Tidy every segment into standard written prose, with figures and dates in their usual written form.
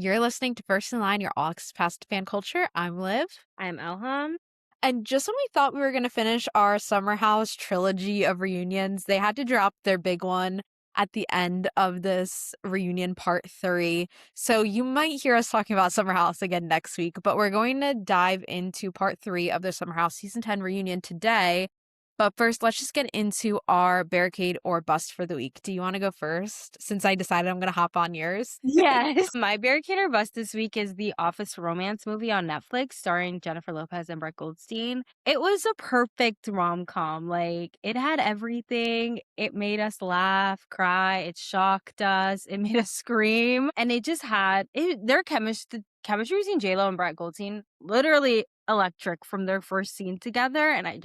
You're listening to First in Line, your all access pass to fan culture. I'm Liv. I'm Elham. And just when we thought we were going to finish our Summer House trilogy of reunions, they had to drop their big one at the end of this reunion part 3. So you might hear us talking about Summer House again next week, but we're going to dive into part 3 of the Summer House season 10 reunion today. But first, let's just get into our barricade or bust for the week. Do you want to go first? Since I decided I'm going to hop on yours. Yes. My barricade or bust this week is the Office romance movie on Netflix starring Jennifer Lopez and Brett Goldstein. It was a perfect rom-com. Like, it had everything. It made us laugh, cry. It shocked us. It made us scream. And it just had their chemistry between J-Lo and Brett Goldstein literally electric from their first scene together, and I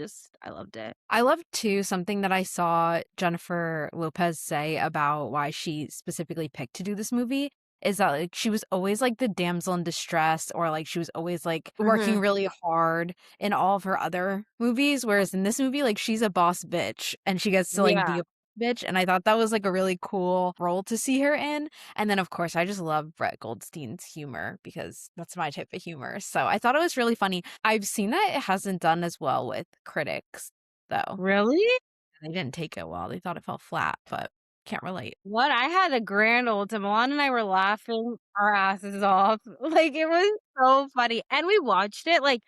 loved it. I loved too something that I saw Jennifer Lopez say about why she specifically picked to do this movie is that like she was always like the damsel in distress, or like she was always like working really hard in all of her other movies, whereas in this movie like she's a boss bitch and she gets to like be Yeah. a bitch, and I thought that was like a really cool role to see her in. And then of course I just love Brett Goldstein's humor because that's my type of humor, so I thought it was really funny. I've seen that it hasn't done as well with critics though. Really? They didn't take it well. They thought it fell flat, but can't relate. What? I had a grand old time. Milan and I were laughing our asses off. Like, it was so funny. And we watched it, like,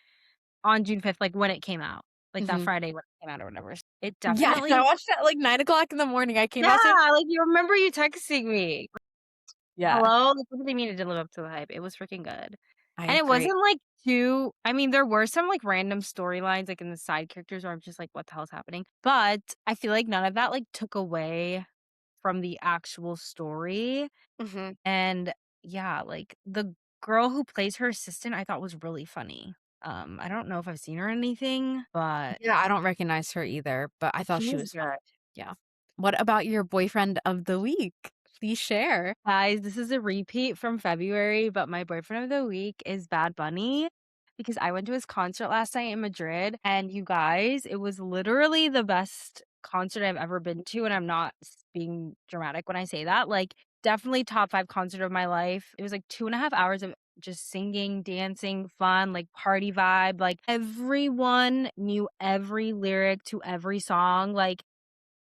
on June 5th, like, when it came out. Like, that Mhm. Friday when it came out or whatever. It Yeah, definitely I watched it at like 9 o'clock in the morning. I came Yeah, out to like, you remember you texting me. yeah, Hello? Like, what did they mean it didn't live up to the hype? It was freaking good. I And it agree. wasn't, like, too I mean, there were some, like, random storylines, like, in the side characters where I'm just like, "What the hell is happening?" But I feel like none of that, like, took away from the actual story. Mhm. And yeah, like the girl who plays her assistant, I thought was really funny. I don't know if I've seen her in anything, but Yeah, I don't recognize her either, but I thought she she was was funny. good. Yeah. What about your boyfriend of the week? Please share. Guys, this is a repeat from February, but my boyfriend of the week is Bad Bunny because I went to his concert last night in Madrid, and you guys, it was literally the best concert I've ever been to, and I'm not being dramatic when I say that. Like, definitely top 5 concert of my life. It was like 2.5 hours of just singing, dancing, fun, like party vibe. Like, everyone knew every lyric to every song. Like,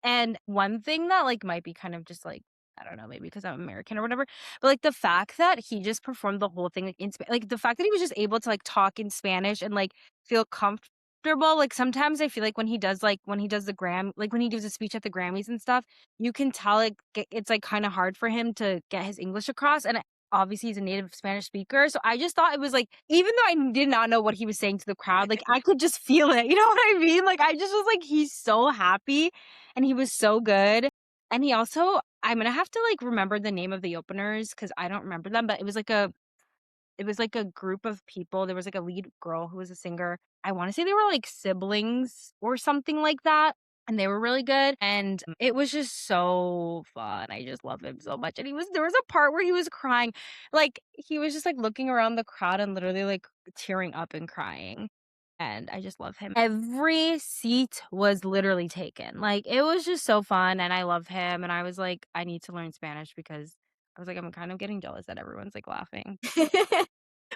and one thing that, like, might be kind of just, like, I don't know, maybe because I'm American or whatever, but, like, the fact that he just performed the whole thing, like, in Spa like, the fact that he was just able to, like, talk in Spanish and, like, feel comfortable, like, sometimes I feel like when he does, when he gives a speech at the Grammys and stuff, you can tell, like, it's, like, kinda hard for him to get his English across, and obviously he's a native Spanish speaker, so I just thought it was, like, even though I did not know what he was saying to the crowd, like, I could just feel it, you know what I mean? Like, I just was like, he's so happy, and he was so good. And he also I'm gonna have to, like, remember the name of the openers because I don't remember them, but it was like a group of people. There was, like, a lead girl who was a singer. I wanna say they were, like, siblings or something like that, and they were really good, and it was just so fun. I just love him so much, and there was a part where he was crying. Like, he was just, like, looking around the crowd and literally, like, tearing up and crying, and I just love him. Every seat was literally taken. Like, it was just so fun, and I love him, and I was like, "I need to learn Spanish," because I was like, "I'm kind of getting jealous that everyone's, like, laughing."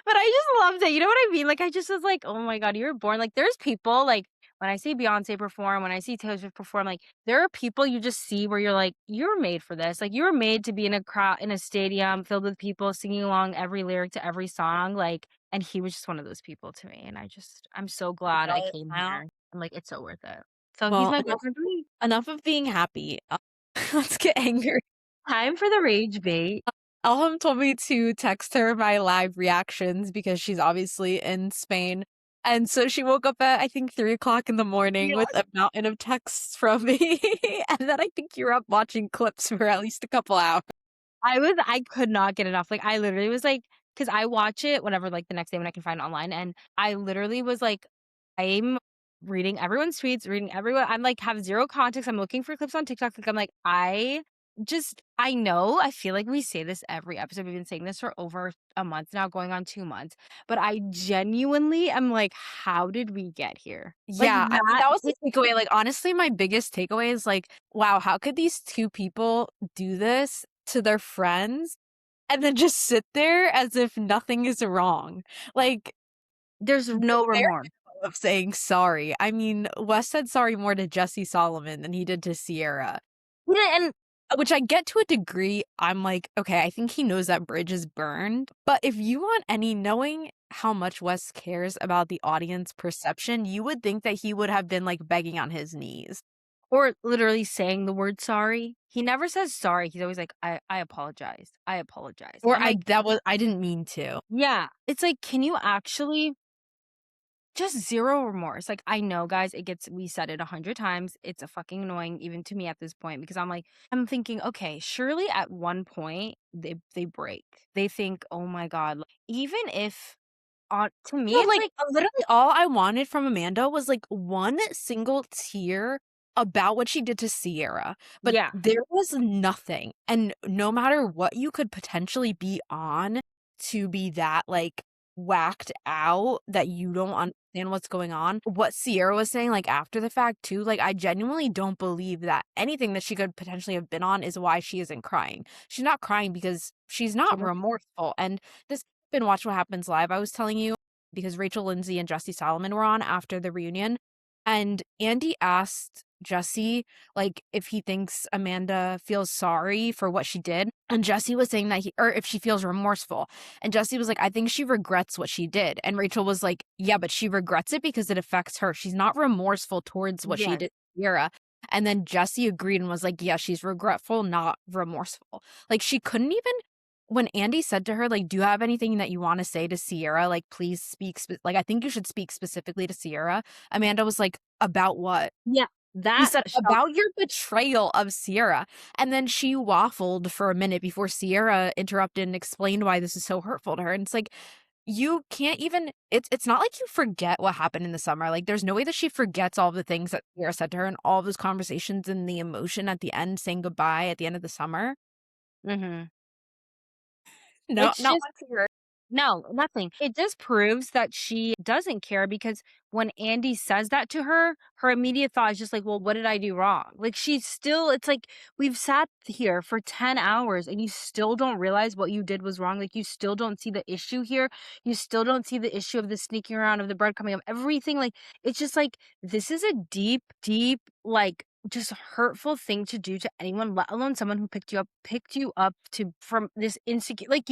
But I just loved it, you know what I mean? Like, I just was like, "Oh my god, you were born." Like, there's people, like, when I see Beyoncé perform, when I see Taylor Swift perform, like, there are people you just see where you're like, "You're made for this." Like, you were made to be in a crowd in a stadium filled with people singing along every lyric to every song, like, and he was just one of those people to me, and I'm so glad I Well, came wow. here. I'm like, "It's so worth it." So he's Well, my enough boyfriend of the week. enough of being happy. Let's get angry. Time for the rage bait. Elham told me to text her my live reactions because she's obviously in Spain. And so she woke up at, I think, 3 o'clock in the morning with a mountain of texts from me. And then I think you're up watching clips for at least a couple hours. I could not get enough, like, I literally was like, because I watch it whenever, like, the next day when I can find it online, and I literally was like, I'm reading everyone's tweets, reading everyone I'm like, have 0 context, I'm looking for clips on TikTok, like, I'm like, I know, I feel like we say this every episode, we've been saying this for over a month now, going on 2 months, but I genuinely am like, "How did we get here?" Like, Yeah, I mean, that that was the takeaway. Like, honestly, my biggest takeaway is like, wow, how could these two people do this to their friends and then just sit there as if nothing is wrong. Like, There's no the bare remorse. minimum of saying sorry. I mean, Wes said sorry more to Jesse Solomon than he did to Sierra. Yeah, and Which I get to a degree. I'm like, okay, I think he knows that bridge is burned. But if you want any, knowing how much Wes cares about the audience perception, you would think that he would have been like begging on his knees. or literally saying the word sorry. He never says sorry. He's always like, I apologize. I apologize. And Or I'm like, I didn't mean to. yeah. It's like, can you actually just zero remorse? Like, I know, guys, we said it 100 times. It's a fucking annoying even to me at this point because I'm thinking, okay, surely at one point they break. They think, oh my God. Like, even if to me, No, it's like, like, literally all I wanted from Amanda was, like, one single tear about what she did to Sierra, but yeah, there was nothing, and no matter what you could potentially be on to be that, like, whacked out that you don't understand what's going on, what Sierra was saying, like, after the fact too, like, I genuinely don't believe that anything that she could potentially have been on is why she isn't crying. She's not crying because she's she not does. remorseful, and this been Watch What Happens Live, I was telling you, because Rachel Lindsay and Jesse Solomon were on after the reunion, and Andy asked Jesse, like, if he thinks Amanda feels sorry for what she did, and Jesse was saying that or if she feels remorseful, and Jesse was like, I think she regrets what she did, and Rachel was like, yeah, but she regrets it because it affects her. She's not remorseful towards what she Yes. did to Sierra. And then Jesse agreed and was like, yeah, she's regretful, not remorseful. Like, she couldn't even, when Andy said to her, like, "Do you have anything that you wanna say to Sierra? Like, please speak like, I think you should speak specifically to Sierra." Amanda was like, "About what?" Yeah, He that said, shocked. "About your betrayal of Sierra." And then she waffled for a minute before Sierra interrupted and explained why this is so hurtful to her, and it's like, you can't even, it's not like you forget what happened in the summer, like, there's no way that she forgets all the things that Sierra said to her and all those conversations and the emotion at the end saying goodbye at the end of the summer. Mhm. No, It's not just one finger. no, nothing. It just proves that she doesn't care because when Andy says that to her, her immediate thought is just like, "Well, what did I do wrong?" Like, she's still it's like, we've sat here for 10 hours and you still don't realize what you did was wrong. Like, you still don't see the issue here. You still don't see the issue of the sneaking around, of the breadcrumbing, of everything. Like, it's just like, this is a deep, deep, like, just hurtful thing to do to anyone, let alone someone who picked you up to from this insecure, like,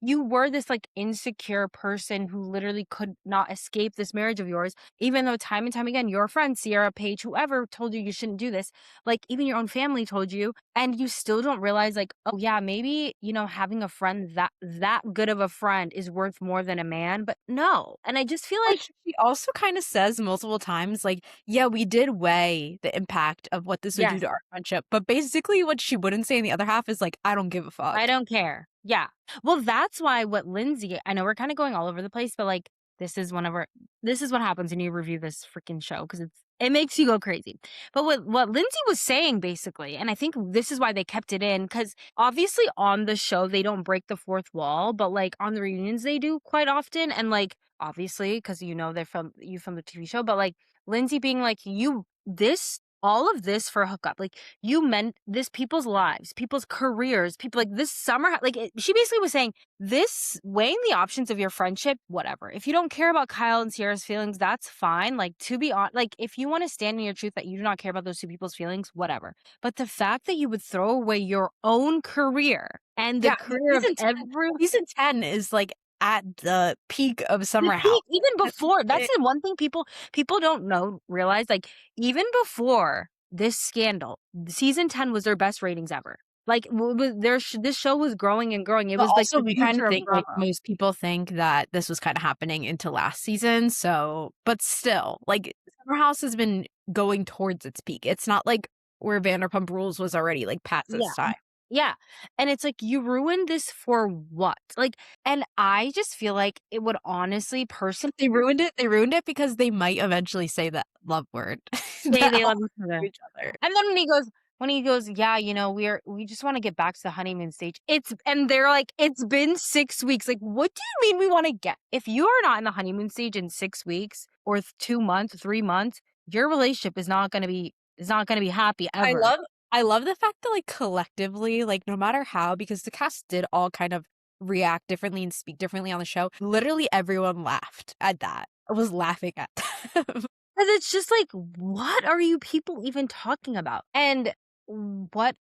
you were this like insecure person who literally could not escape this marriage of yours, even though time and time again, your friends, Sierra, Paige, whoever told you you shouldn't do this, like even your own family told you, and you still don't realize, like, oh yeah, maybe, having a friend that good of a friend is worth more than a man, but no. And I just feel like, Which she also kinda says multiple times, like, "Yeah, we did weigh the impact of what this would do yes, to our friendship," but basically what she wouldn't say in the other half is like, "I don't give a I fuck." don't care. Yeah. Well, that's why what Lindsay I know we're kinda going all over the place, but, like, this is one of our this is what happens when you review this freaking show because it makes you go crazy. But what Lindsay was saying basically, and I think this is why they kept it in, because obviously on the show, they don't break the fourth wall, but, like, on the reunions, they do quite often, and, like, obviously, because they're from the TV show, but, like, Lindsay being like, "You this all of this for a hookup, like, you meant this people's lives, people's careers, people like this summer like she basically was saying this weighing the options of your friendship, whatever. If you don't care about Kyle and Sierra's feelings, that's fine. Like to be on like if you want to stand in your truth that you do not care about those two people's feelings, whatever. But the fact that you would throw away your own career and the Yeah, career of every season 10 is, like, at the peak of the Summer House. peak, even It's before, that's it the one thing people don't know realize, like, even before this scandal, season 10 was their best ratings ever. Like, this show was growing and growing. It but was, like, also the we kinda future of think, like, drama. most people think that this was kinda happening into last season, so but still, like, Summer House has been going towards its peak. It's not like where Vanderpump Rules was already, like, past its Yeah. time. Yeah, and it's like, you ruined this for what? Like, and I just feel like it would honestly, personally They ruined it because they might eventually say that love word say that they all love each to other. each other. And then when he goes, "Yeah, we just wanna get back to the honeymoon stage." And they're like, "It's been 6 weeks." Like, what do you mean we wanna get if you are not in the honeymoon stage in 6 weeks or 2 months, 3 months, your relationship is not gonna be happy I ever. love I love the fact that, like, collectively, like, no matter how, because the cast did all kind of react differently and speak differently on the show, literally everyone laughed at that. I was laughing at them. 'Cause it's just like, what are you people even talking about? And what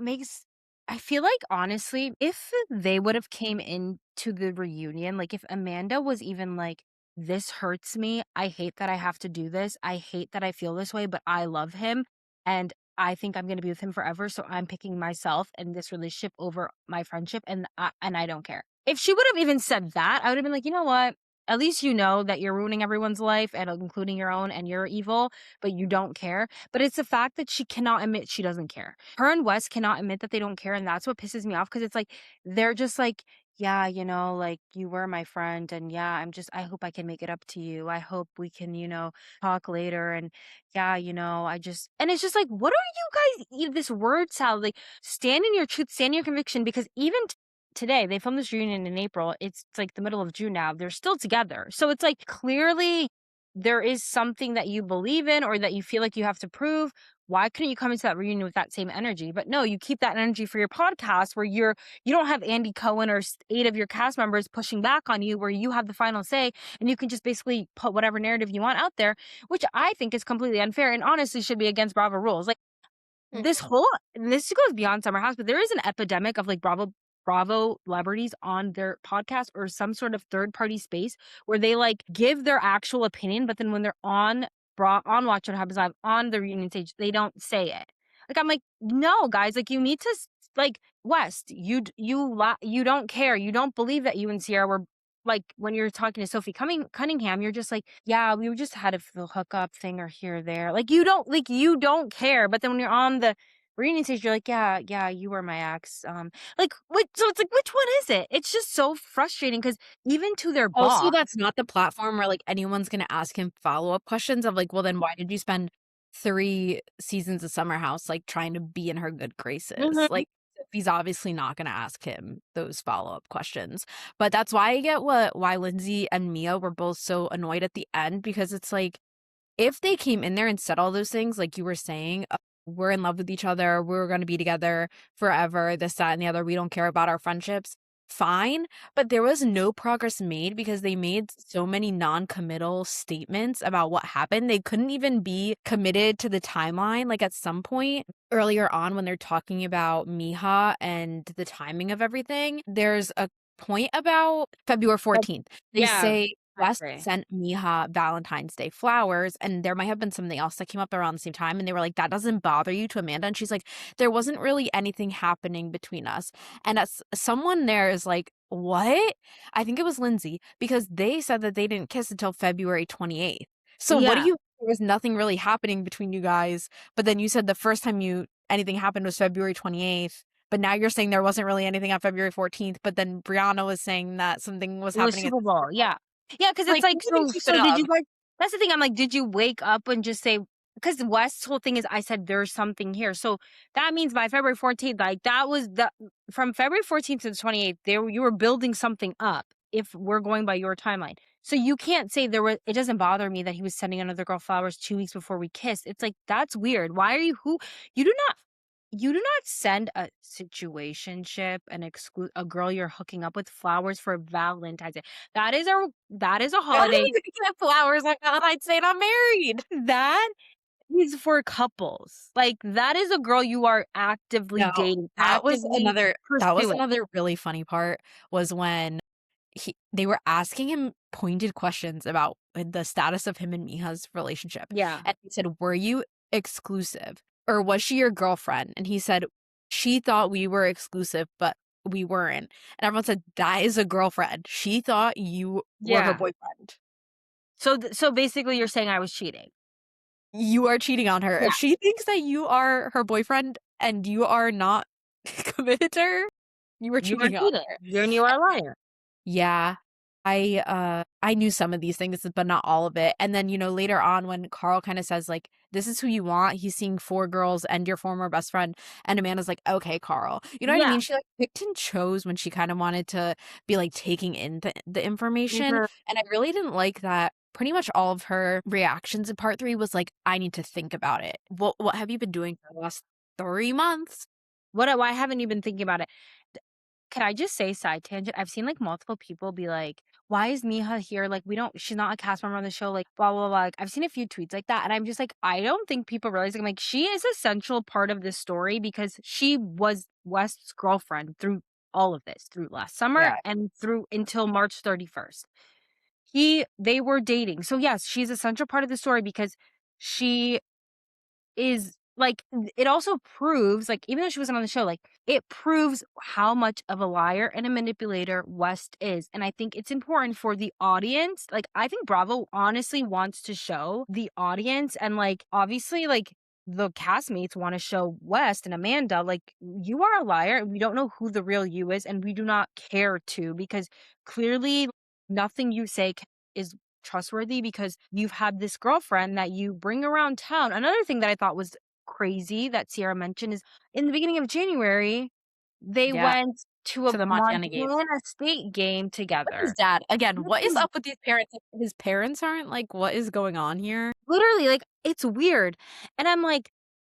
makes I feel like, honestly, if they would've came into the reunion, like, if Amanda was even like, "This hurts me. I hate that I have to do this. I hate that I feel this way, but I love him, and I think I'm gonna be with him forever, so I'm picking myself and this relationship over my friendship, and I don't care." If she would've even said that, I would've been like, "You know what? At least you know that you're ruining everyone's life and including your own, and you're evil, but you don't care." But it's the fact that she cannot admit she doesn't care. Her and Wes cannot admit that they don't care, and that's what pisses me off because it's like they're just like, "Yeah, like you were my friend, and yeah, I hope I can make it up to you. I hope we can, talk later, and yeah, and it's just like, what are you guys? This word salad, like stand in your truth, stand in your conviction, because even today they filmed this reunion in April. It's like the middle of June now. They're still together. So it's like clearly there is something that you believe in or that you feel like you have to prove. Why couldn't you come into that reunion with that same energy? But no, you keep that energy for your podcast where you don't have Andy Cohen or eight of your cast members pushing back on you where you have the final say and you can just basically put whatever narrative you want out there, which I think is completely unfair and honestly should be against Bravo rules. Like this Mhm. whole this goes beyond Summer House, but there is an epidemic of like Bravo celebrities on their podcast or some sort of third party space where they like give their actual opinion, but then when they're on Watch What Happens Live on the reunion stage, they don't say it. Like I'm like, no, guys, like you need to like West, you don't care, you don't believe that you and Sierra were like when you're talking to Sophie Cunningham, you're just like, yeah, we just had a little hookup thing or here or there. You don't care. But then when you're on the reunion stage, you're like, yeah, you were my ex. Like what? So it's like, which one is it? It's just so frustrating because even to their Also, boss, that's not the platform where, like, anyone's gonna ask him follow-up questions of, like, "Well, then why did you spend 3 seasons of Summer House, like, trying to be in her good graces?" Mhm. Like, he's obviously not gonna ask him those follow-up questions. But that's why I get why Lindsay and Mia were both so annoyed at the end because it's like, if they came in there and said all those things, like you were saying, "We're in love with each other, we're gonna be together forever, this, that, and the other, we don't care about our friendships," fine, but there was no progress made because they made so many non-committal statements about what happened. They couldn't even be committed to the timeline, like, at some point earlier on when they're talking about Miha and the timing of everything, there's a point about February But 14th. They yeah, say West exactly. sent Miha Valentine's Day flowers, and there might have been something else that came up around the same time, and they were like, "That doesn't bother you?" to Amanda, and she's like, "There wasn't really anything happening between us." And as someone there is like, "What?" I think it was Lindsay, because they said that they didn't kiss until February 28th. So what do Yeah. you there was nothing really happening between you guys, but then you said the first time you anything happened was February 28th, but now you're saying there wasn't really anything on February 14th, but then Brianna was saying that something was It was happening at Super the Super Bowl, Bowl. yeah. Yeah, because it's Like, like, you couldn't keep it so did up. you guys that's the thing, I'm like, did you wake up and just say because West's whole thing is I said there's something here, so that means by February 14th, like, that was the from February 14th to the 28th, you were building something up if we're going by your timeline. So you can't say it doesn't bother me that he was sending another girl flowers 2 weeks before we kissed. It's like, that's weird. Why are you who you do not you do not send a situationship, a girl you're hooking up with flowers for Valentine's Day. That is a I wasn't holiday even gonna get flowers like that, I'd say I'm married. that is for couples. Like, that is a girl you are actively No, dating, that was actively another that was pursuing. another really funny part was when they were asking him pointed questions about the status of him and Miha's relationship, Yeah. and he said, "Were you exclusive, or was she your girlfriend?" And he said, "She thought we were exclusive, but we weren't." And everyone said, "That is a girlfriend. She thought you were her Yeah. boyfriend. So basically you're saying I was cheating. You are cheating on her. Yeah. If she thinks that you are her boyfriend and you are not committed to her, you are You are cheating on cheating. her." Then you are a liar. Yeah. I knew some of these things, but not all of it. And then, later on when Carl kind of says like, "This is who you want." He's seeing 4 girls and your former best friend. And Amanda's like, "Okay, Carl." You know what I Yeah. mean? She like picked and chose when she kind of wanted to be like taking in the information. Mhm. And I really didn't like that. Pretty much all of her reactions in part 3 was like, "I need to think about it." What have you been doing for the last 3 months. Why haven't you been thinking about it? Can I just say side tangent? I've seen, like, multiple people be like, "Why is Miha here? Like, we don't she's not a cast member on the show, like, blah, blah, blah." Like, I've seen a few tweets like that, and I'm just like, I don't think people realize, I'm like, she is a central part of this story because she was West's girlfriend through all of this, through last summer Yeah. and through until March 31st. They were dating. So, yes, she's a central part of the story because she is like, it also proves, like, even though she wasn't on the show, like, it proves how much of a liar and a manipulator West is, and I think it's important for the audience, like, I think Bravo honestly wants to show the audience and, like, obviously, like, the castmates wanna show West and Amanda, like, "You are a liar, and we don't know who the real you is, and we do not care to, because clearly nothing you say is trustworthy because you've had this girlfriend that you bring around town." Another thing that I thought was crazy that Sierra mentioned is in the beginning of January, they Yeah, went to a to the Montana game. Montana State game What is together. that? Again, What what is is up with these parents? Like, his parents aren't like, what is going on here? Literally, like, it's weird, and I'm like,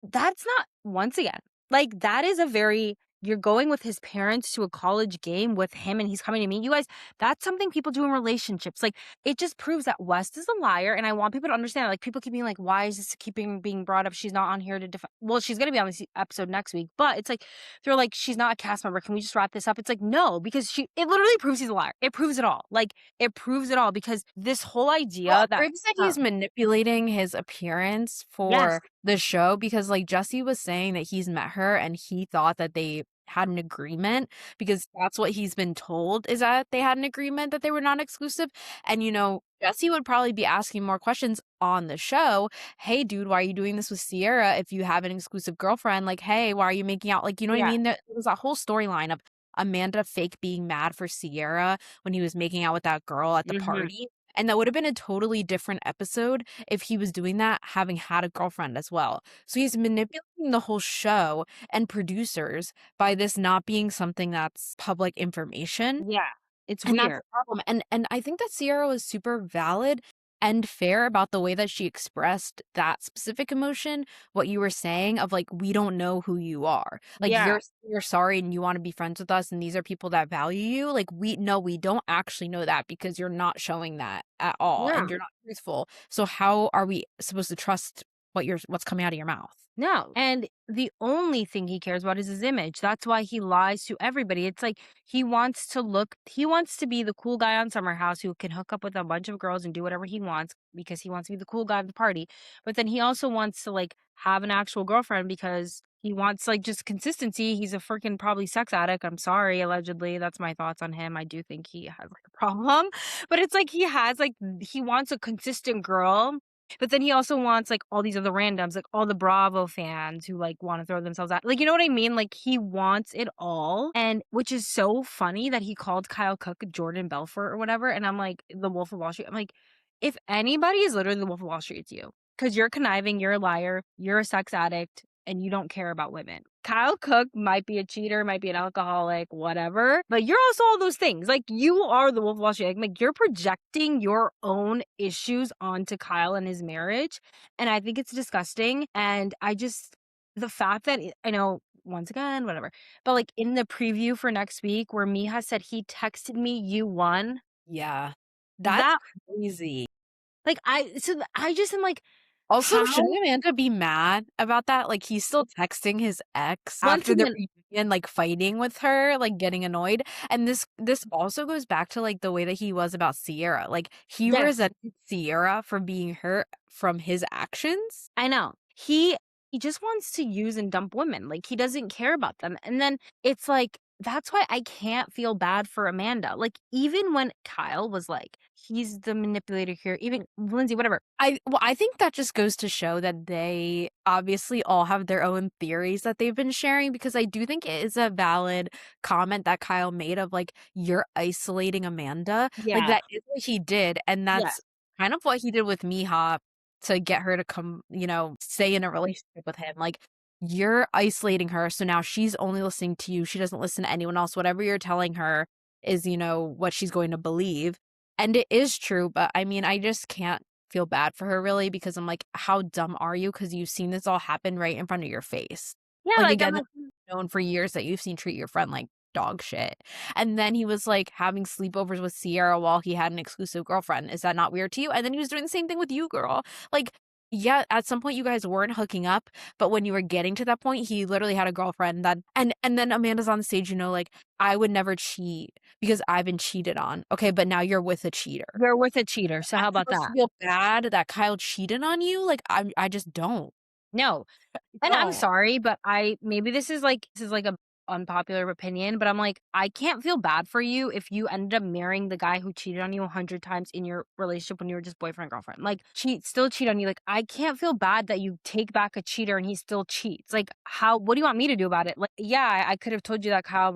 that's not once again, like, that is a very you're going with his parents to a college game with him, and he's coming to meet you guys, that's something people do in relationships, like, it just proves that West is a liar, and I want people to understand, like, people keep being like, "Why is this keeping being brought up? She's not on here to well, she's gonna be on this episode next week, but it's like, they're like, "She's not a cast member, can we just wrap this up?" It's like, "No," because it literally proves he's a liar. It proves it all, like, it proves it all because this whole Well, idea that Greg said he's manipulating his appearance Yes. for the show because, like, Jesse was saying that he's met her and he thought that they had an agreement because that's what he's been told is that they had an agreement that they were non-exclusive. And, Jesse would probably be asking more questions on the show. Hey, dude, why are you doing this with Sierra if you have an exclusive girlfriend? Like, hey, why are you making out? Like, you know what I Yeah. mean? There was a whole storyline of Amanda fake being mad for Sierra when he was making out with that girl at the Mhm. party. And that would have been a totally different episode if he was doing that having had a girlfriend as well. So he's manipulating the whole show and producers by this not being something that's public information. Yeah. It's And that's weird. the problem, and I think that Sierra was super valid and fair about the way that she expressed that specific emotion, what you were saying of, like, "We don't know who you are." Like, Yeah. you're sorry and you wanna be friends with us, and these are people that value you. Like, we don't actually know that because you're not showing that at all, Yeah. and you're not truthful. So how are we supposed to trust what's coming out of your mouth? No. And the only thing he cares about is his image. That's why he lies to everybody. It's like he wants to be the cool guy on Summer House who can hook up with a bunch of girls and do whatever he wants because he wants to be the cool guy of the party. But then he also wants to, like, have an actual girlfriend because he wants, like, just consistency. He's a freaking probably sex addict. I'm sorry, allegedly. That's my thoughts on him. I do think he has, like, a problem. But it's like he wants a consistent girl. But then he also wants, like, all these other randoms, like, all the Bravo fans who, like, wanna throw themselves out, like, you know what I mean? Like, he wants it all, and which is so funny that he called Kyle Cook Jordan Belfort or whatever, and I'm like, the Wolf of Wall Street. I'm like, if anybody is literally the Wolf of Wall Street, it's you, because 'cause you're conniving, you're a liar, you're a sex addict, and you don't care about women. Kyle Cook might be a cheater, might be an alcoholic, whatever, but you're also all those things. Like, you are the Wolf of Wall Street. Like, you're projecting your own issues onto Kyle and his marriage, and I think it's disgusting, and the fact that I know, once again, whatever, but, like, in the preview for next week where Miha said, "He texted me, you won," Yeah. That's that crazy. like, I just am like, Also, how shouldn't Amanda be mad about that? Like, he's still texting his ex once after the again reunion, like, fighting with her, like, getting annoyed, and this also goes back to, like, the way that he was about Sierra, like, he yes. resented Sierra for being hurt from his actions. I know. He just wants to use and dump women, like, he doesn't care about them, and then it's like, that's why I can't feel bad for Amanda, like, even when Kyle was like, "He's the manipulator here," even Lindsay, whatever. I think that just goes to show that they obviously all have their own theories that they've been sharing because I do think it is a valid comment that Kyle made of like, "You're isolating Amanda." Like, Yeah. that is what he did, and that's Yes. kind of what he did with Miha to get her to come, stay in a relationship with him. Like, you're isolating her, so now she's only listening to you. She doesn't listen to anyone else. Whatever you're telling her is, what she's going to believe. And it is true, but I mean, I just can't feel bad for her really because I'm like, how dumb are you? Because you've seen this all happen right in front of your face. Yeah, Like, like, I'm again, like known for years that you've seen treat your friend like dog shit. And then he was, like, having sleepovers with Sierra while he had an exclusive girlfriend. Is that not weird to you? And then he was doing the same thing with you, girl. Like, yeah, at some point you guys weren't hooking up, but when you were getting to that point, he literally had a girlfriend that and then Amanda's on the stage, like, "I would never cheat because I've been cheated on." Okay, but now you're with a cheater. you're with a cheater, so I'm how about supposed to that? feel bad that Kyle cheated on you? Like, I just don't. No. And I'm Don't. sorry, but I maybe this is like a unpopular opinion, but I'm like, I can't feel bad for you if you ended up marrying the guy who cheated on you 100 times in your relationship when you were just boyfriend girlfriend. Like, cheat on you. Like, I can't feel bad that you take back a cheater and he still cheats. Like, how what do you want me to do about it? Like, yeah, I could have told you that Kyle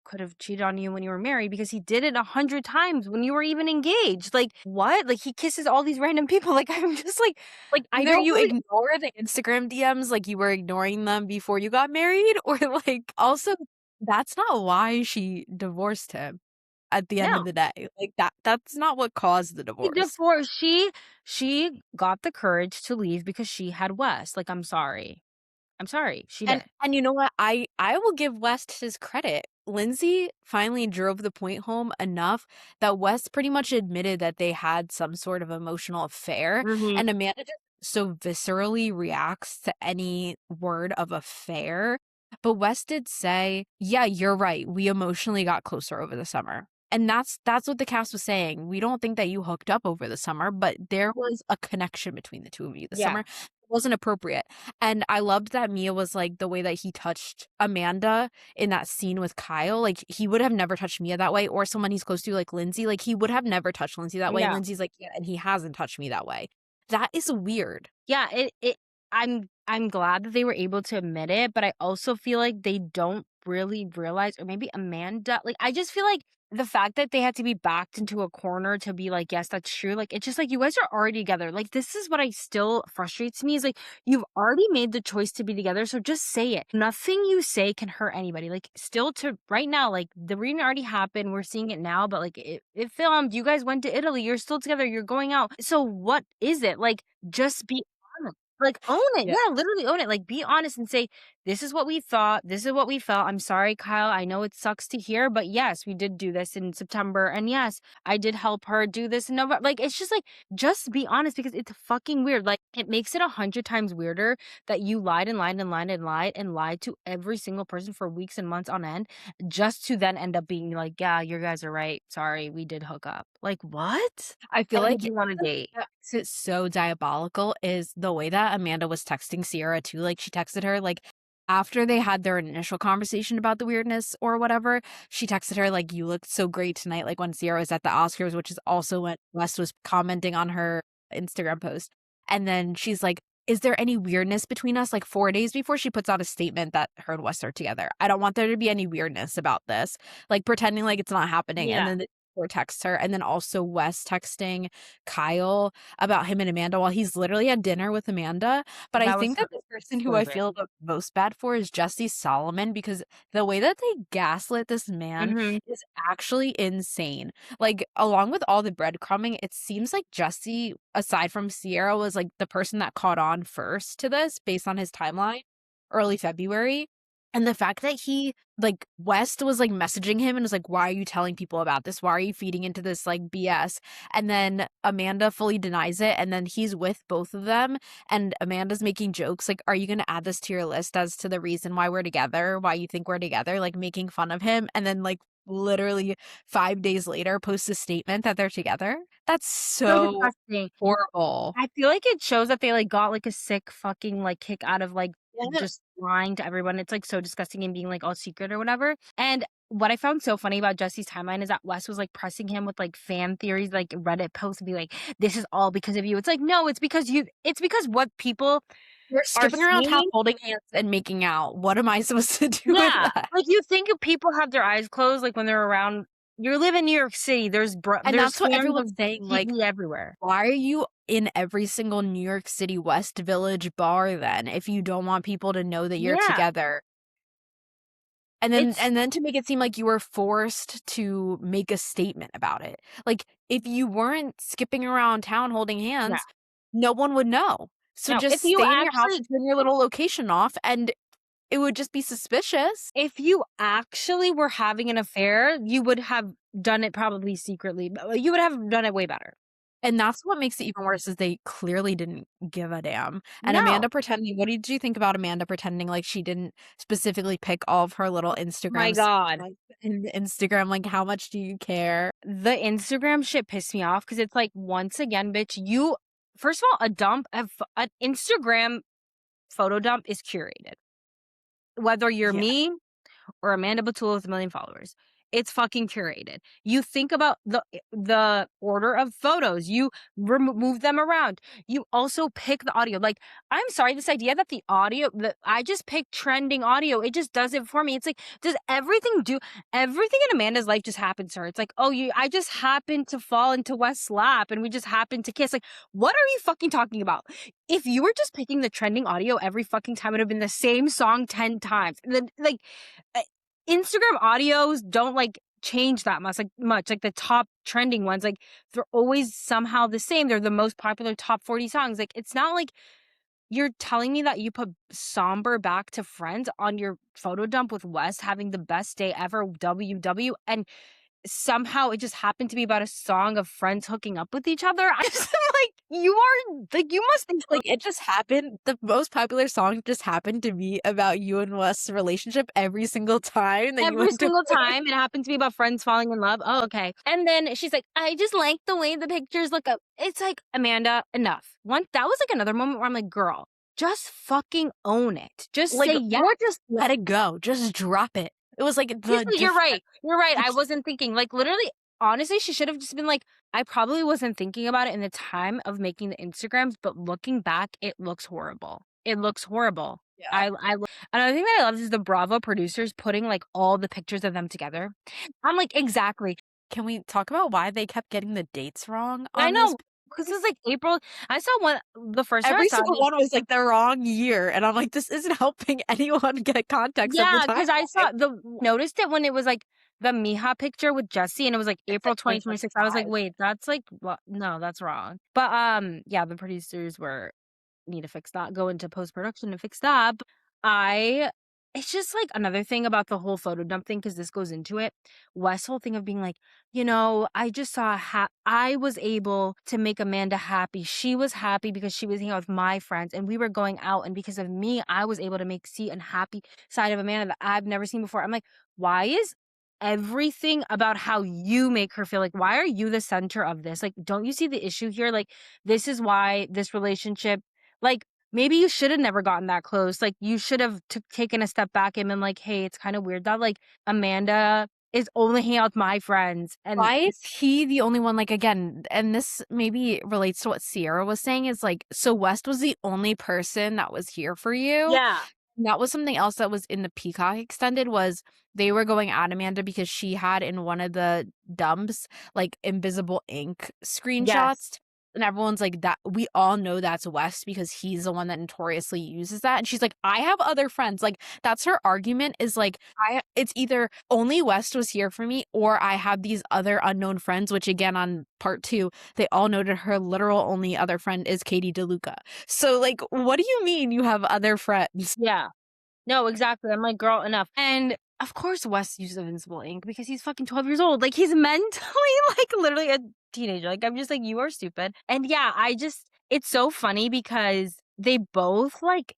could have cheated on you when you were married because he did it 100 times when you were even engaged. Like, what? Like, he kisses all these random people. Like, I'm just like, I Either don't you really ignore the Instagram DMs like you were ignoring them before you got married, or, like, also, that's not why she divorced him at the end of no. the day. Like, that's not what caused the She divorce. divorced she got the courage to leave because she had Wes. Like, I'm sorry. I'm sorry. She did. And you know what? I will give West his credit. Lindsay finally drove the point home enough that West pretty much admitted that they had some sort of emotional affair, Mhm. and Amanda just so viscerally reacts to any word of affair. But West did say, "Yeah, you're right. We emotionally got closer over the summer." And that's what the cast was saying. We don't think that you hooked up over the summer, but there was a connection between the two of you this Yeah. summer. It wasn't appropriate. And I loved that Mia was like the way that he touched Amanda in that scene with Kyle. Like, he would have never touched Mia that way, or someone he's close to, like Lindsay. Like, he would have never touched Lindsay that way. And Yeah. Lindsay's like, yeah, and he hasn't touched me that way. That is weird. Yeah, it I'm glad that they were able to admit it, but I also feel like they don't really realize or maybe Amanda like, I just feel like the fact that they had to be backed into a corner to be like, "Yes, that's true," like, it's just like, you guys are already together. Like, this is what I still frustrates me is, like, you've already made the choice to be together, so just say it. Nothing you say can hurt anybody. Like, still to right now, like, the reunion already happened, we're seeing it now, but, like, it filmed, you guys went to Italy, you're still together, you're going out. So what is it? Like, just be honest. Like, own it. Yeah. Yeah, literally own it. Like, be honest and say, "This is what we thought. This is what we felt. I'm sorry, Kyle. I know it sucks to hear, but yes, we did do this in September. And yes, I did help her do this in November." Like, it's just like, just be honest because it's fucking weird. Like, it makes it 100 times weirder that you lied and lied and lied and lied and lied to every single person for weeks and months on end just to then end up being like, "Yeah, you guys are right. Sorry, we did hook up." Like, what? I feel And like did you want to date? that makes it so diabolical is the way that Amanda was texting Sierra too. Like, she texted her like after they had their initial conversation about the weirdness or whatever, she texted her like, "You looked so great tonight," like when Sierra was at the Oscars, which is also when West was commenting on her Instagram post. And then she's like, "Is there any weirdness between us?" Like 4 days before she puts out a statement that her and West are together. "I don't want there to be any weirdness about this." Like, pretending like it's not happening. And Yeah, then or texts her, and then also Wes texting Kyle about him and Amanda while he's literally at dinner with Amanda. But I that was think that the person who so I great. feel the most bad for is Jesse Solomon because the way that they gaslit this man Mhm. is actually insane. Like, along with all the breadcrumbing, it seems like Jesse, aside from Sierra, was like the person that caught on first to this based on his timeline, early February. And the fact that he like West was like messaging him and was like, "Why are you telling people about this? Why are you feeding into this like BS?" And then Amanda fully denies it. And then he's with both of them. And Amanda's making jokes like, "Are you going to add this to your list as to the reason why we're together? Why you think we're together?" Like, making fun of him. And then, like, literally 5 days later, posts a statement that they're together. That's So so disgusting. horrible. I feel like it shows that they, like, got, like, a sick fucking, like, kick out of, like, Yeah. just lying to everyone. It's, like, so disgusting and being, like, all secret or whatever, and what I found so funny about Jesse's timeline is that Wes was, like, pressing him with, like, fan theories, like, Reddit posts and be like, "This is all because of you." It's like, "No, it's because what people You're are skipping around town seeing." holding hands and making out. What am I supposed to do with Yeah, that? like, you think if people have their eyes closed, like, when they're around you live in New York City, And there's that's what fans of everyone's saying, like, TV everywhere. why are you in every single New York City West Village bar then if you don't want people to know that you're Yeah, together? And then it's and then to make it seem like you were forced to make a statement about it. Like, if you weren't skipping around town holding yeah. hands, no one would know. So No, if just you stay in your house, actually turn your little location off, and it would just be suspicious. If you actually were having an affair, you would have done it probably secretly. You would have done it way better. And that's what makes it even worse is they clearly didn't give a damn. And No. what did you think about Amanda pretending like she didn't specifically pick all of her little My Instagrams, God. like, in Instagram, like, how much do you care? The Instagram shit pissed me off because it's like, once again, bitch, you first of all, an Instagram photo dump is curated. Whether you're Yeah. me or Amanda Batul with 1 million followers. It's fucking curated. You think about the order of photos. You move them around. You also pick the audio. Like, I'm sorry, this idea that that I just pick trending audio, it just does it for me. It's like, does everything in Amanda's life just happens to her? It's like, oh, I just happened to fall into West's lap and we just happened to kiss. Like, what are you fucking talking about? If you were just picking the trending audio every fucking time, it would have been the same song 10 times. Then, like, Instagram audios don't like change that much. Like the top trending ones, like they're always somehow the same. They're the most popular top 40 songs. Like, it's not like you're telling me that you put Somber Back to Friends on your photo dump with West having the best day ever, WW, and somehow it just happened to be about a song of friends hooking up with each other. I just like, you must think Like, it just happened the most popular song just happened to be about you and Wes' relationship every single time that you every went to single time it happened to be about friends falling in love. Oh, okay. And then she's like, I just like the way the pictures look up. It's like, Amanda, enough. That was like another moment where I'm like, girl, just fucking own it. Just like, say yes. or just let it go. Just drop it. It was like You're right. You're right. I wasn't thinking. Like, literally, honestly, she should have just been like, I probably wasn't thinking about it in the time of making the Instagrams, but looking back, it looks horrible. It looks horrible. Yeah. Another thing that I love is the Bravo producers putting like all the pictures of them together. I'm like, exactly. Can we talk about why they kept getting the dates wrong I on this? know, because it was like April. I saw the first time I Every saw single it. one was like the wrong year, and I'm like, this isn't helping anyone get context of the Yeah, time. because I noticed it when it was like the Miha picture with Jesse, and it was like April 2026. I was like, wait, that's like what? No, that's wrong. But yeah, the producers need to fix that. Go into post production and fix that. But it's just like another thing about the whole photo dump thing, because this goes into it. West's whole thing of being like, I just saw I was able to make Amanda happy. She was happy because she was hanging out with my friends and we were going out. And because of me, I was able to see a happy side of Amanda that I've never seen before. I'm like, why is everything about how you make her feel? Like, why are you the center of this? Like, don't you see the issue here? Like, this is why this relationship, like, maybe you should have never gotten that close. Like, you should have taken a step back and been like, hey, it's kind of weird that like Amanda is only hanging out with my friends. And Why is he the only one? Like, again, and this maybe relates to what Sierra was saying, is like, so West was the only person that was here for you. yeah, That was something else that was in the Peacock extended, was they were going at Amanda because she had in one of the dumps like invisible ink screenshots. yes, And everyone's like, that we all know that's West because he's the one that notoriously uses that. And she's like, I have other friends. Like, that's her argument, is like, it's either only West was here for me or I have these other unknown friends, which again on part 2, they all noted her literal only other friend is Katie DeLuca. So like, what do you mean you have other friends? yeah. No, exactly. I'm like, girl, enough. And of course, Wes uses invincible ink because he's fucking 12 years old. Like, he's mentally, like, literally a teenager. Like, I'm just like, you are stupid. And yeah, it's so funny because they both, like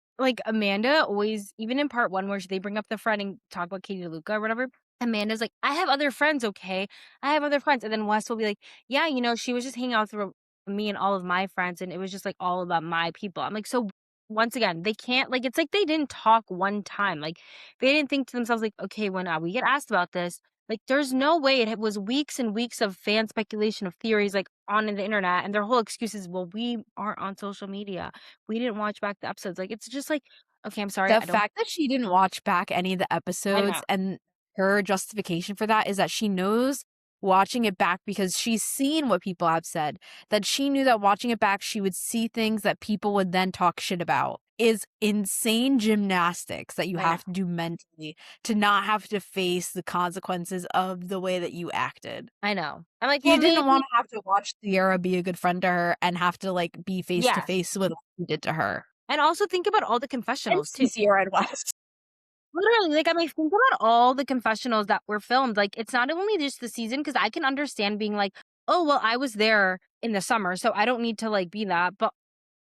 Amanda always, even in part 1 where they bring up the friend and talk about Katie DeLuca or whatever, Amanda's like, I have other friends, okay? I have other friends. And then Wes will be like, yeah, she was just hanging out with me and all of my friends, and it was just, like, all about my people. I'm like, so once again, they can't, like, it's like they didn't talk one time. Like, they didn't think to themselves, like, okay, when we get asked about this, like, there's no way. It was weeks and weeks of fan speculation of theories, like, on the internet, and their whole excuse is, well, we aren't on social media. We didn't watch back the episodes. Like, it's just like, okay, I'm sorry. The fact that she didn't watch back any of the I know. episodes, and her justification for that is that she knows watching it back, because she's seen what people have said, that she knew that watching it back, she would see things that people would then talk shit about, is insane gymnastics that you have to do mentally to not have to face the consequences of the way that you acted. I know. I'm like, You well, didn't maybe, want to have to watch Sierra be a good friend to her and have to like be face to yes. face with what you did to her. And also think about all the And confessionals, see too. Sierra and West. Literally, like, I'm like, think about all the confessionals that were filmed, like, it's not only just the season, because I can understand being like, "Oh, well, I was there in the summer, so I don't need to, like, be that," but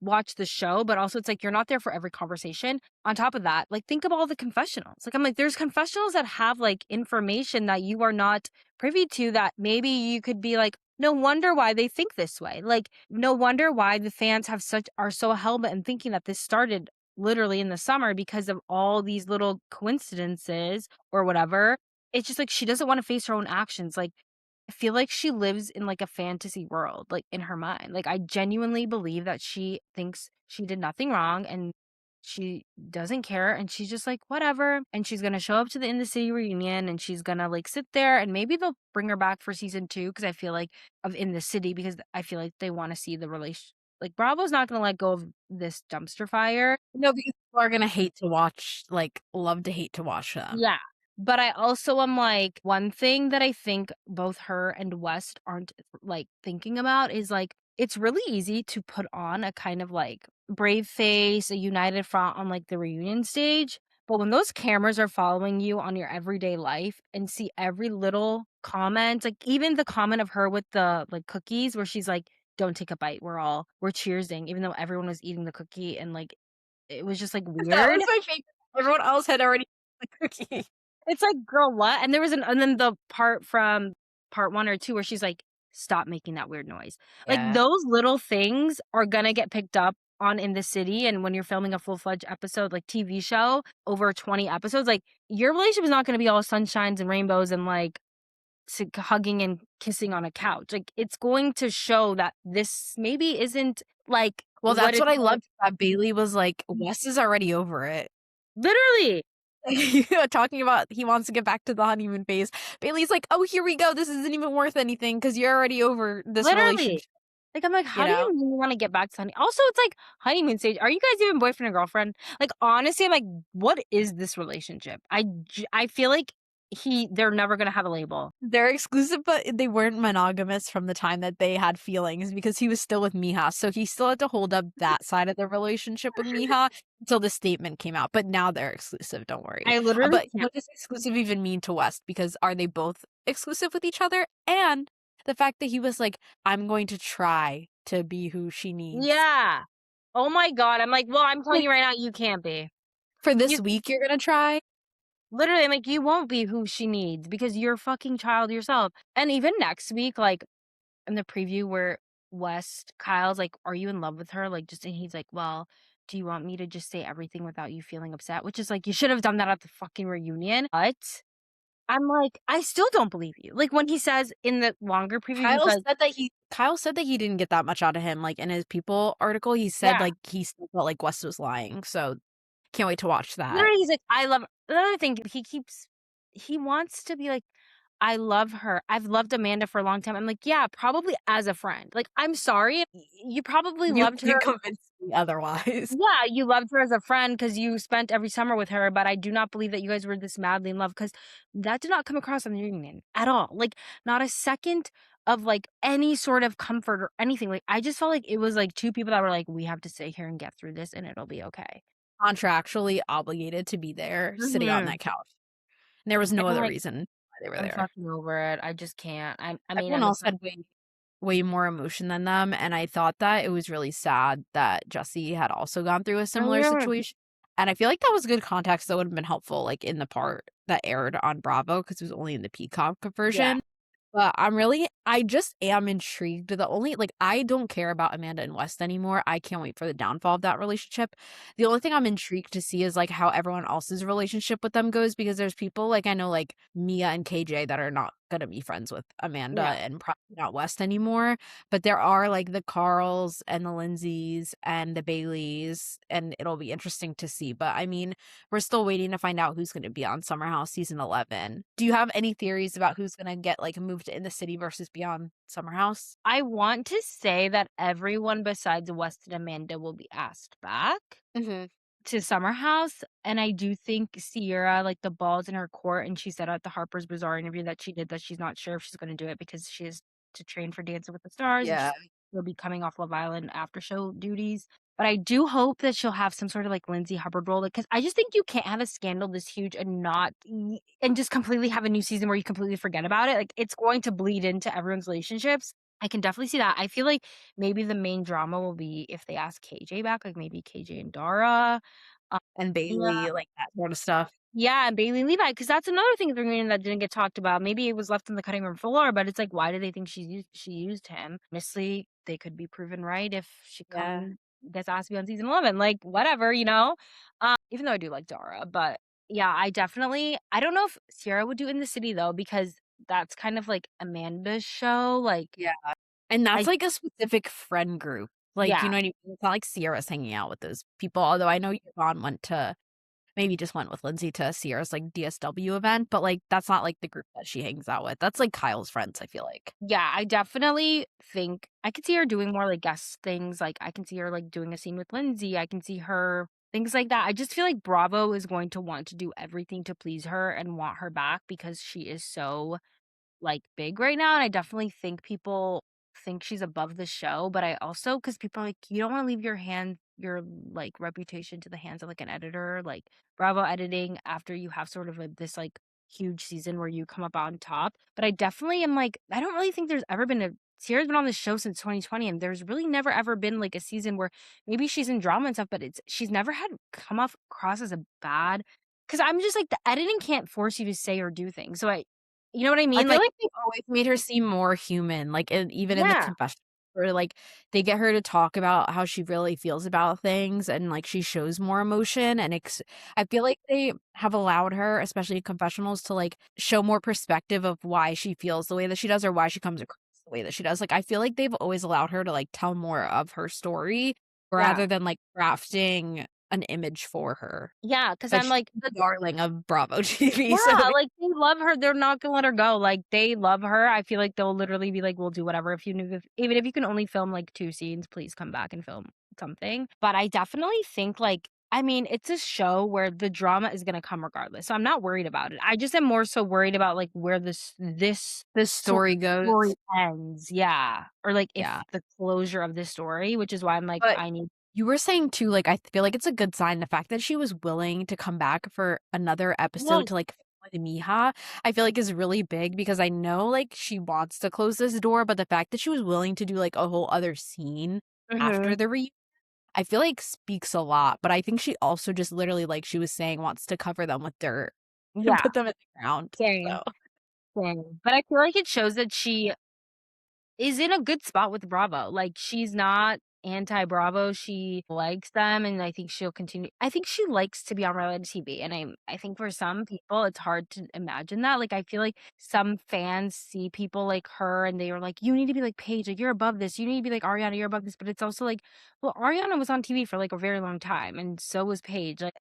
watch the show, but also it's like you're not there for every conversation. On top of that, like, think of all the confessionals. Like, I'm like, there's confessionals that have, like, information that you are not privy to that maybe you could be like, "No wonder why they think this way." Like, no wonder why the fans are so hell-bent in thinking that this started literally in the summer because of all these little coincidences or whatever. It's just like she doesn't wanna face her own actions, like, I feel like she lives in, like, a fantasy world, like, in her mind. Like, I genuinely believe that she thinks she did nothing wrong and she doesn't care, and she's just like, "Whatever," and she's gonna show up to the In the City reunion, and she's gonna, like, sit there, and maybe they'll bring her back for season 2 because I feel like of In the City because I feel like they wanna see the relation like, Bravo's not gonna let go of this dumpster fire. No, because people are gonna hate to watch, like, love to hate to watch them. Yeah. But I also am like, one thing that I think both her and West aren't, like, thinking about is, like, it's really easy to put on a kind of, like, brave face, a united front on, like, the reunion stage, but when those cameras are following you on your everyday life and see every little comment, like, even the comment of her with the, like, cookies where she's like, "Don't take a bite, we're cheersing," even though everyone was eating the cookie and, like, it was just, like, That weird. was my favorite. Everyone else had already the cookie. It's like, "Girl, what?" And there was and then the part from part 1 or 2 where she's like, "Stop making that weird noise." Like, Yeah. those little things are gonna get picked up on In the City, and when you're filming a full-fledged episode, like, TV show, over 20 episodes, like, your relationship is not gonna be all sunshines and rainbows and, like, hugging and kissing on a couch. Like, it's going to show that this maybe isn't, like, Well, what that's what it's I going. loved that Bailey was like, "Wes is already over it." Literally! Talking about he wants to get back to the honeymoon phase. Bailey's like, "Oh, here we go. This isn't even worth anything because 'cause you're already over this Literally. relationship," Like, I'm like, you how do you know? really wanna get back to also, it's like honeymoon stage. Are you guys even boyfriend and girlfriend? Like, honestly, I'm like, what is this relationship? I feel like they're never gonna have a label. They're exclusive, but they weren't monogamous from the time that they had feelings because he was still with Miha, so he still had to hold up that side of the relationship with Miha until the statement came out, but now they're exclusive, don't worry. I literally But can't. what does exclusive even mean to West? Because are they both exclusive with each other? And the fact that he was like, "I'm going to try to be who she needs." Yeah. Oh my god, I'm like, "Well, I'm telling Like, you right now, you can't be." for You this week, you're gonna try? literally, I'm like, "You won't be who she needs because you're a fucking child yourself." And even next week, like, in the preview where Kyle's like, "Are you in love with her?" Like, just and he's like, "Well, do you want me to just say everything without you feeling upset?" Which is like, you should have done that at the fucking reunion. But I'm like, I still don't believe you. Like when he says in the longer preview, he says, Kyle said that he didn't get that much out of him, like, in his People article, he said, yeah. like, he still felt like West was lying, so can't wait to watch that. Literally, he's like, I love another thing, he wants to be like, I love her. I've loved Amanda for a long time. I'm like, yeah, probably as a friend. Like, I'm sorry. You probably You loved can't her. convince me otherwise. Yeah, you loved her as a friend because you spent every summer with her, but I do not believe that you guys were this madly in love because that did not come across on the reunion at all. Like, not a second of like any sort of comfort or anything. Like, I just felt like it was like two people that were like, we have to sit here and get through this and it'll be okay. Contractually obligated to be there, sitting on Mhm. that couch. And there was no And I'm other like, reason why they were I'm there. fucking over it. I just can't. I mean, Everyone I'm else excited. had way more emotion than them, and I thought that it was really sad that Jesse had also gone through a Oh, similar yeah. situation, and I feel like that was good context that would have been helpful, like, in the part that aired on Bravo because it was only in the Peacock Yeah. version. But I just am intrigued. The only like, I don't care about Amanda and West anymore. I can't wait for the downfall of that relationship. The only thing I'm intrigued to see is, like, how everyone else's relationship with them goes because there's people, like, I know, like, Mia and KJ that are not gonna be friends with Amanda Yeah. and probably not West anymore, but there are, like, the Carls and the Lindsays and the Baileys, and it'll be interesting to see, but, I mean, we're still waiting to find out who's gonna be on Summer House season 11. Do you have any theories about who's gonna get, like, moved to In the City versus beyond Summer House? I want to say that everyone besides West and Amanda will be asked back Mhm. to Summer House, and I do think Sierra, like, the ball's in her court, and she said at the Harper's Bazaar interview that she did that she's not sure if she's gonna do it because she has to train for Dancing with the Stars, and Yeah. she'll be coming off Love Island after show duties. But I do hope that she'll have some sort of, like, Lindsay Hubbard role, because I just think you can't have a scandal this huge and not y and just completely have a new season where you completely forget about it, like, it's going to bleed into everyone's relationships. I can definitely see that. I feel like maybe the main drama will be if they ask KJ back, like, maybe KJ and Dara, And yeah. Bailey, like, that sort of stuff. Yeah, and Bailey Levi, because that's another thing at the reunion that didn't get talked about. Maybe it was left on the cutting room floor, but it's like, why do they think she used him? Honestly, they could be proven right if she Yeah. gets asked to be on season 11. Like, whatever, you know? Even though I do like Dara, but yeah, I don't know if Sierra would do In the City though, because that's kind of like Amanda's show. Like, Yeah. And that's, I, like, a specific friend group. Like, you yeah, know what I mean? It's not like Sierra's hanging out with those people, although I know Yvonne maybe just went with Lindsay to Sierra's, like, DSW event, but, like, that's not, like, the group that she hangs out with. That's, like, Kyle's friends, I feel like. yeah, I definitely think I could see her doing more like guest things. Like, I can see her like doing a scene with Lindsay. I can see her things like that. I just feel like Bravo is going to want to do everything to please her and want her back because she is so like, big right now, and I definitely think people think she's above the show, but I also, because people are like, "You don't wanna leave your, like, reputation to the hands of, like, an editor," like, Bravo editing after you have sort of a this, like, huge season where you come up on top, but I definitely am like, I don't really think there's ever been a Sierra's been on this show since 2020, and there's really never ever been, like, a season where maybe she's in drama and stuff, but she's never had come off across as a bad, because 'cause I'm just like, the editing can't force you to say or do things, so you know what I I mean? feel Like, like they've always made her seem more human, like, even in the yeah, confession where, like, they get her to talk about how she really feels about things and, like, she shows more emotion and I feel like they have allowed her, especially in confessionals, to, like, show more perspective of why she feels the way that she does or why she comes across the way that she does. Like, I feel like they've always allowed her to, like, tell more of her story yeah, rather than, like, crafting an image for her. yeah, because 'cause But I'm she's like, the darling of Bravo TV, so yeah, like, they love her, they're not gonna let her go, like, they love her, I feel like they'll literally be like, "We'll do whatever if you if even if you can only film, like, 2 scenes, please come back and film something." But I definitely think, like, I mean, it's a show where the drama is gonna come regardless, so I'm not worried about it. I just am more so worried about, like, where this this sort story of story goes. ends, yeah, or, like, if Yeah. the closure of this story, which is why I'm like, But I need you were saying too, like, I feel like it's a good sign, the fact that she was willing to come back for another episode yes, to, like, film with Miha, I feel like is really big because I know, like, she wants to close this door, but the fact that she was willing to do, like, a whole other scene after mhm, the I feel like speaks a lot, but I think she also just literally, like she was saying, wants to cover them with dirt and yeah, put them in the ground, same, so same, but I feel like it shows that she is in a good spot with Bravo. Like, she's not anti-Bravo, she likes them, and I think she'll continue I think she likes to be on reality TV, and I think for some people, it's hard to imagine that. Like, I feel like some fans see people like her, and they are like, "You need to be like Paige, like, you're above this. You need to be like Ariana, you're above this." But it's also like, well, Ariana was on TV for, like, a very long time, and so was Paige. Like,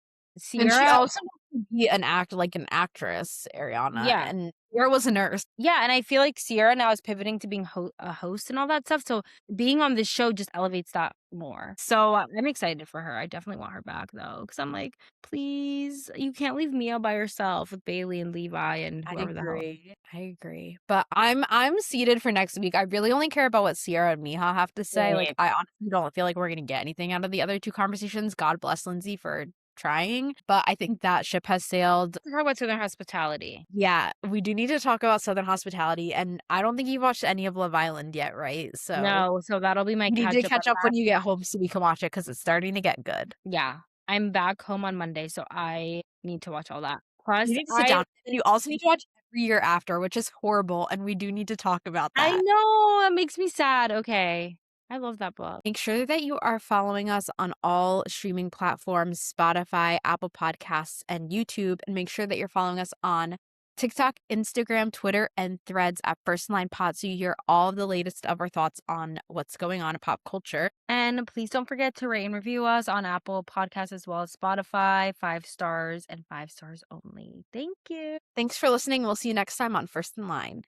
and she Sierra, also wants to be like an actress, Ariana, yeah. and Sierra was a nurse. Yeah, and I feel like Sierra now is pivoting to being a host and all that stuff, so being on this show just elevates that more. So, I'm excited for her. I definitely want her back though, because 'cause I'm like, "Please, you can't leave Mia by herself with Bailey and Levi and I whoever the hell." agree. I agree. But I'm seated for next week. I really only care about what Sierra and Miha have to say. Like, Same. I honestly don't feel like we're gonna get anything out of the other two conversations. God bless Lindsay for trying. But I think that ship has sailed. Talk about Southern Hospitality. Yeah, we do need to talk about Southern Hospitality. And I don't think you've watched any of Love Island yet, right? So No, so that'll be my you need to catch up. catch up when you get home so we can watch it because it's starting to get good. Yeah, I'm back home on Monday, so I need to watch all that. You Plus, need to sit down. And you also need to watch Every Year After, which is horrible. And we do need to talk about I that. know, that makes me sad. Okay. I love that book. Make sure that you are following us on all streaming platforms, Spotify, Apple Podcasts, and YouTube. And make sure that you're following us on TikTok, Instagram, Twitter, and Threads at First Line Pod so you hear all of the latest of our thoughts on what's going on in pop culture. And please don't forget to rate and review us on Apple Podcasts as well as Spotify. 5 stars and 5 stars only. Thank you. Thanks for listening. We'll see you next time on First in Line.